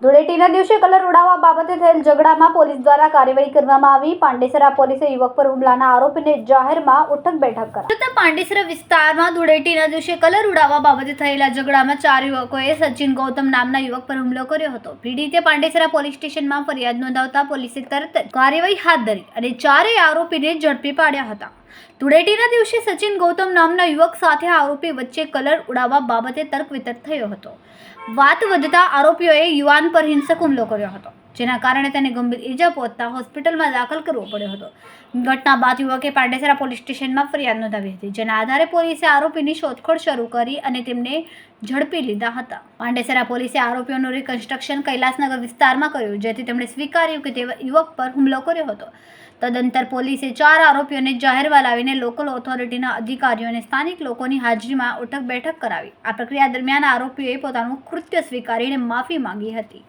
ધૂળેટીના દિવસે કલર ઉડાવવા બાબતે થયેલ ઝઘડામાં પોલીસ દ્વારા કાર્યવાહી કરવામાં આવી। પાંડેસરા પોલીસે યુવક પર હુમલાના આરોપીને જાહેરમાં ઉઠક બેઠક કરાવી। પાંડેસરા વિસ્તારમાં ધૂળેટીના દિવસે કલર ઉડાવવા બાબતે થયેલા ઝઘડામાં 4 યુવકોએ સચિન ગૌતમ નામના યુવક પર હુમલો કર્યો હતો। પીડિતે પાંડેસરા પોલીસ સ્ટેશનમાં ફરિયાદ નોંધાવતા પોલીસે તરત જ કાર્યવાહી હાથ ધરી અને 4 આરોપીને ઝડપી પાડ્યા હતા। ધૂળેટીના દિવસે સચિન ગૌતમ નામના યુવક સાથે આરોપી વચ્ચે કલર ઉડાવવા બાબતે તર્ક વિતર્ક થયો હતો। વાત વધતા આરોપીઓએ યુવાન પર હિંસક હુમલો કર્યો હતો, જેના કારણે તેને ગંભીર ઈજા પહોંચતા હોસ્પિટલમાં દાખલ કરવો પડ્યો હતો। ઘટના બાદ યુવકે પાંડેસરા પોલીસ સ્ટેશનમાં ફરિયાદ નોંધાવી હતી, જેના આધારે પોલીસે આરોપીની શોધખોળ શરૂ કરી અને તેમને ઝડપી લીધા હતા। પાંડેસરા પોલીસે આરોપીઓનું રિકન્સ્ટ્રક્શન કૈલાસનગર વિસ્તારમાં કર્યું, જેથી તેમણે સ્વીકાર્યું કે તે યુવક પર હુમલો કર્યો હતો। તદનંતર પોલીસે 4 આરોપીઓને જાહેરમાં લાવીને લોકલ ઓથોરિટીના અધિકારીઓ અને સ્થાનિક લોકોની હાજરીમાં ઉઠક બેઠક કરાવી। આ પ્રક્રિયા દરમિયાન આરોપીઓએ પોતાનું કૃત્ય સ્વીકારીને માફી માંગી હતી।